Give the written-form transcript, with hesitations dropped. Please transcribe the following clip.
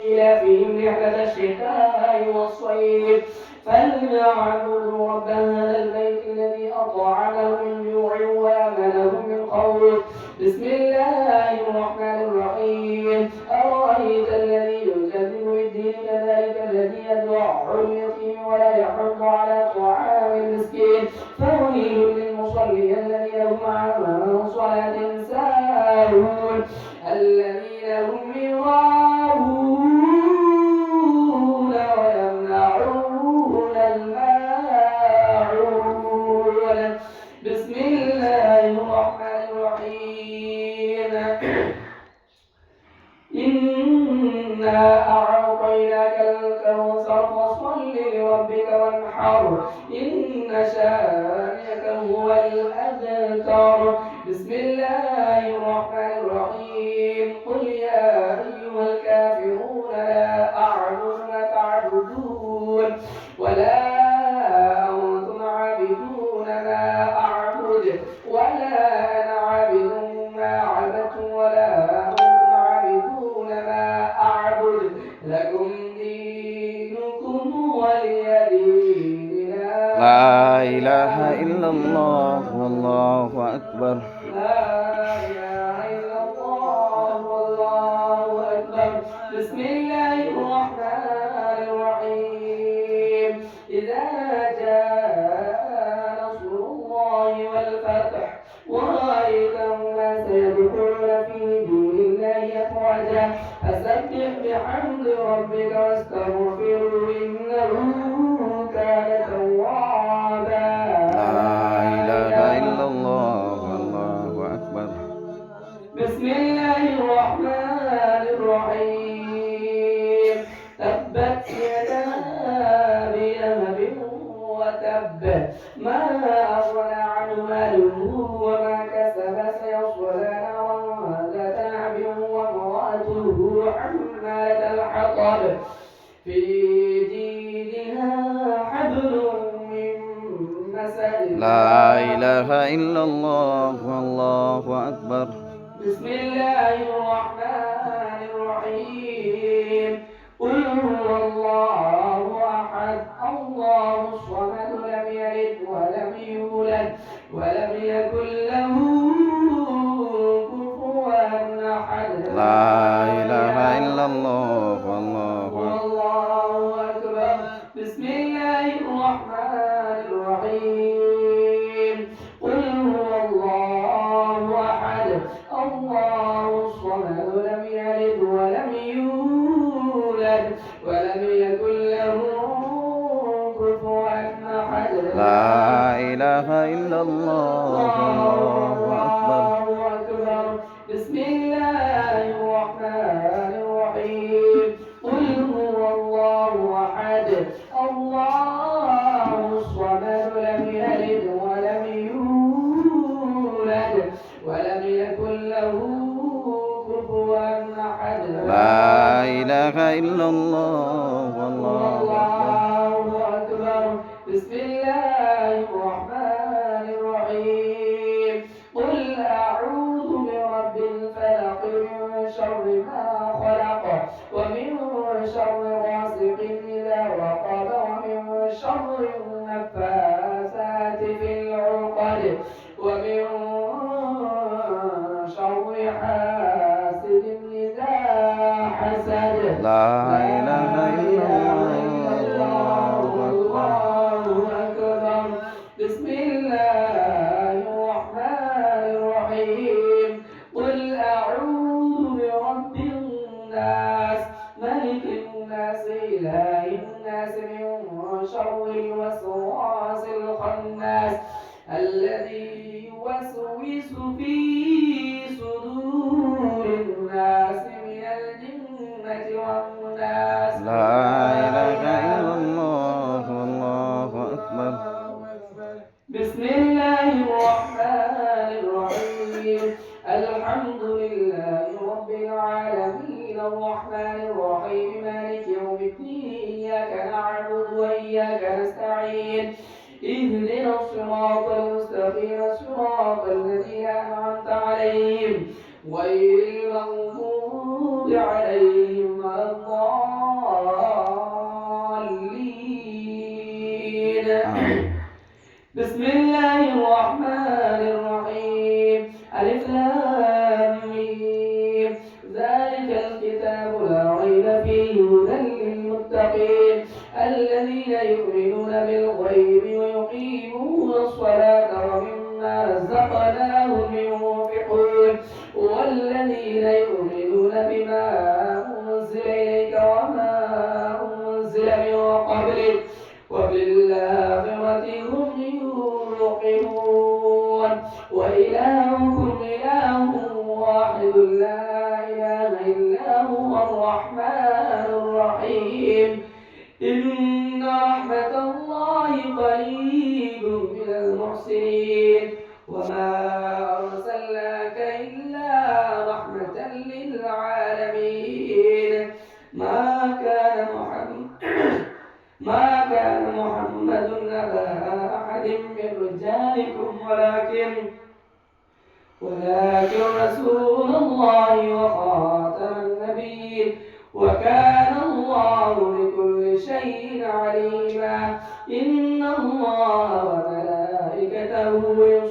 إيلافهم رحلة الشتاء والصيف فليعبدوا رب هذا البيت الذي أطعمهم من جوع وآمنهم من خوف. بسم الله الرحمن الرحيم. أرأيت الذي يكذب بالدين كذلك الذي يدع اليتيم ولا يحض على طعام المسكين فويل للمصلين الذين هم عن صلاتهم ساهون الذين هم يراءون ويمنعون الماعون. بسم الله الرحمن الرحيم. إنا أعطيناك الكوثر فصل لربك وانحر إن شانئك هو الأبتر. بسم الله الرحمن الرحيم. قل يا أيها الكافرون لا أعبد ما تعبدون ولا أنتم عابدون ما أعبد ولا أنا عابد ما عبدتم ولا لكم دينكم ولي دين. لا إله إلا الله والله أكبر. لا إله إلا الله والله أكبر. بسم الله الرحمن الرحيم. إذا جاء نصر الله والفتح ورأيت الناس يدخلون في دين الله أفواجا فسبح بحمد ربك واستغفره إنه كان توابا. لا إله إلا الله والله أكبر. بسم الله الرحمن الرحيم. تبت يدا أبي لهب وتب ما أغنى عنه ماله وما كسب سيصلى نارا ذات لهب وامرأته حمالة الحطب في جيدها حبل من مسد. لا إله إلا الله والله أكبر. بسم الله الرحمن الرحيم. قل هو الله أحد الله الصمد لم يلد ولم يولد ولم يكن له كفوا أحد. لا إله إلا الله والله أكبر. بسم الله الرحمن الرحيم. قل هو الله أحد الله الصمد لم يلد ولم يولد ولم يكن له كفوا أحد. لا إله إلا الله والله أكبر. بسم الله الرحمن الرحيم. قل هو الله أحد الله الصمد لم يلد ولم يولد ولم يكن له كفوا أحد. لا إله إلا الله والله أكبر. بسم الله الرحمن الرحيم. قل أعوذ برب الفلق من شر ما خلق ومن شر غاسق إذا وقب ومن شر النفاثات في العقد ومن شر حاسد إذا حسد. لا إله إلا الله والله أكبر. بسم الله الرحمن الرحيم. قل أعوذ برب الناس ملك الناس إله الناس من شر الوسواس الخناس الذي يوسوس في صدور الناس من الجنة والناس. لا إله إلا الله والله أكبر. بسم الله الرحمن الرحيم. الحمد لله رب العالمين الرحمن الرحيم مالك يوم الدين إياك نعبد وإياك نستعين اهدنا الصراط المستقيم صراط الذين أنعمت عليهم غير المغضوب عليهم ولا الضالين. فيه هدى للمتقين الذين يؤمنون بالغيب ويقيمون الصلاة ومما رزقناهم ينفقون والذين يؤمنون بما أنزل إليك وما أنزل من قبلك وبالآخرة هم يوقنون وإلهكم إله واحد لا إله إلا هو الرحمن الرحيم إن رحمة الله قريب من المحسنين وما أرسلناك إلا رحمة للعالمين ما كان محمد أبا أحد من رجالكم ولكن رسول الله وخاتم النبيين وكان الله بكل شيء عليما إن الله وملائكته يصلون